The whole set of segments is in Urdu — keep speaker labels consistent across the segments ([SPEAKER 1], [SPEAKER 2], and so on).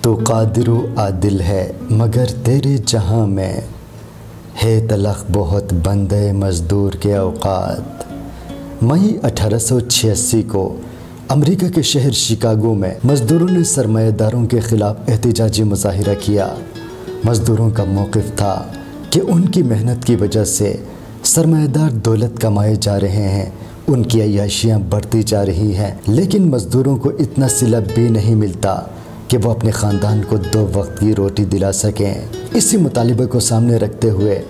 [SPEAKER 1] تو قادر و عادل ہے مگر تیرے جہاں میں ہے تلخ بہت بندے مزدور کے اوقات۔ مئی 1886 کو امریکہ کے شہر شکاگو میں مزدوروں نے سرمایہ داروں کے خلاف احتجاجی مظاہرہ کیا۔ مزدوروں کا موقف تھا کہ ان کی محنت کی وجہ سے سرمایہ دار دولت کمائے جا رہے ہیں، ان کی عیاشیاں بڑھتی جا رہی ہیں، لیکن مزدوروں کو اتنا صلہ بھی نہیں ملتا کہ وہ اپنے خاندان کو 2 وقت کی روٹی دلا سکیں۔ اسی مطالبے کو سامنے رکھتے ہوئے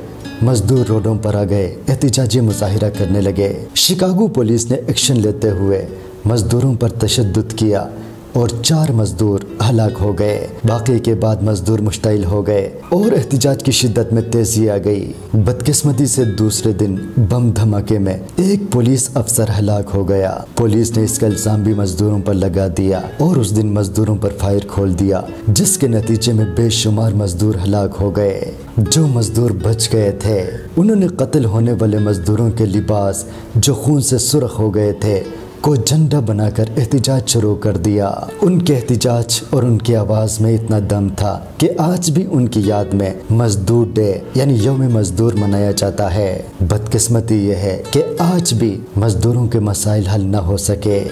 [SPEAKER 1] مزدور روڈوں پر آ گئے، احتجاجی مظاہرہ کرنے لگے۔ شکاگو پولیس نے ایکشن لیتے ہوئے مزدوروں پر تشدد کیا اور 4 مزدور ہلاک ہو گئے۔ واقعے کے بعد مزدور مشتعل ہو گئے اور احتجاج کی شدت میں تیزی آ گئی۔ بدقسمتی سے دوسرے دن بم دھماکے میں ایک پولیس افسر ہلاک ہو گیا۔ پولیس نے اس کا الزام بھی مزدوروں پر لگا دیا اور اس دن مزدوروں پر فائر کھول دیا، جس کے نتیجے میں بے شمار مزدور ہلاک ہو گئے۔ جو مزدور بچ گئے تھے انہوں نے قتل ہونے والے مزدوروں کے لباس جو خون سے سرخ ہو گئے تھے کو جھنڈا بنا کر احتجاج شروع کر دیا۔ ان کے احتجاج اور ان کی آواز میں اتنا دم تھا کہ آج بھی ان کی یاد میں مزدور ڈے یعنی یوم مزدور منایا جاتا ہے۔ بدقسمتی یہ ہے کہ آج بھی مزدوروں کے مسائل حل نہ ہو سکے۔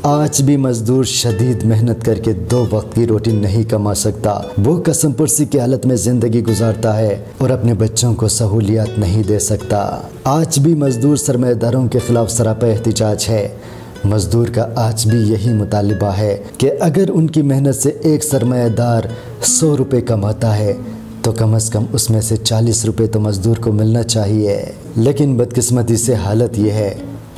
[SPEAKER 1] آج بھی مزدور شدید محنت کر کے 2 وقت کی روٹی نہیں کما سکتا۔ وہ قسم پرسی کی حالت میں زندگی گزارتا ہے اور اپنے بچوں کو سہولیات نہیں دے سکتا۔ آج بھی مزدور سرمایہ داروں کے خلاف سراپا احتجاج ہے۔ مزدور کا آج بھی یہی مطالبہ ہے کہ اگر ان کی محنت سے ایک سرمایہ دار 100 روپے کماتا ہے تو کم از کم اس میں سے 40 روپے تو مزدور کو ملنا چاہیے۔ لیکن بدقسمتی سے حالت یہ ہے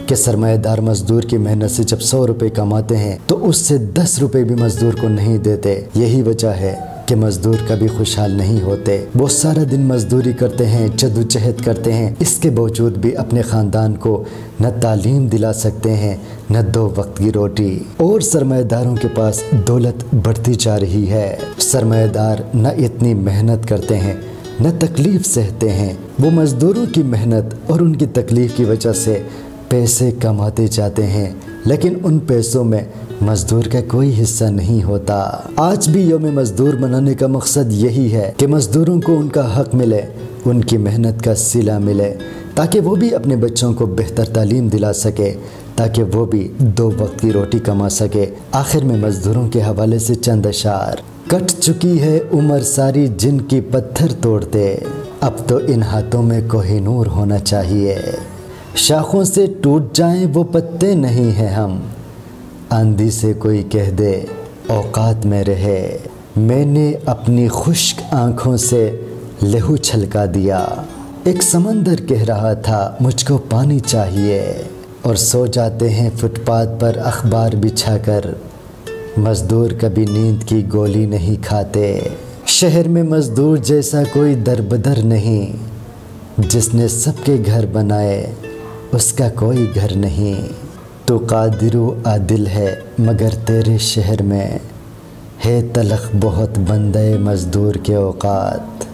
[SPEAKER 1] کہ سرمایہ دار مزدور کی محنت سے جب 100 روپے کماتے ہیں تو اس سے 10 روپے بھی مزدور کو نہیں دیتے۔ یہی وجہ ہے کہ مزدور کبھی خوشحال نہیں ہوتے۔ وہ سارا دن مزدوری کرتے ہیں، جدوجہد کرتے ہیں، اس کے باوجود بھی اپنے خاندان کو نہ تعلیم دلا سکتے ہیں نہ 2 وقت کی روٹی، اور سرمایہ داروں کے پاس دولت بڑھتی جا رہی ہے۔ سرمایہ دار نہ اتنی محنت کرتے ہیں نہ تکلیف سہتے ہیں۔ وہ مزدوروں کی محنت اور ان کی تکلیف کی وجہ سے پیسے کماتے جاتے ہیں، لیکن ان پیسوں میں مزدور کا کوئی حصہ نہیں ہوتا۔ آج بھی یوم مزدور منانے کا مقصد یہی ہے کہ مزدوروں کو ان کا حق ملے، ان کی محنت کا صلہ ملے، تاکہ وہ بھی اپنے بچوں کو بہتر تعلیم دلا سکے، تاکہ وہ بھی 2 وقت کی روٹی کما سکے۔ آخر میں مزدوروں کے حوالے سے چند اشعار۔ کٹ چکی ہے عمر ساری جن کی پتھر توڑتے، اب تو ان ہاتھوں میں کوہ نور ہونا چاہیے۔ شاخوں سے ٹوٹ جائیں وہ پتے نہیں ہیں ہم، آندھی سے کوئی کہہ دے اوقات میں رہے۔ میں نے اپنی خشک آنکھوں سے لہو چھلکا دیا، ایک سمندر کہہ رہا تھا مجھ کو پانی چاہیے، اور سو جاتے ہیں فٹ پاتھ پر اخبار بچھا کر، مزدور کبھی نیند کی گولی نہیں کھاتے۔ شہر میں مزدور جیسا کوئی دربدر نہیں، جس نے سب کے گھر بنائے اس کا کوئی گھر نہیں۔ تو قادر و عادل ہے مگر تیرے شہر میں ہے تلخ بہت بندے مزدور کے اوقات۔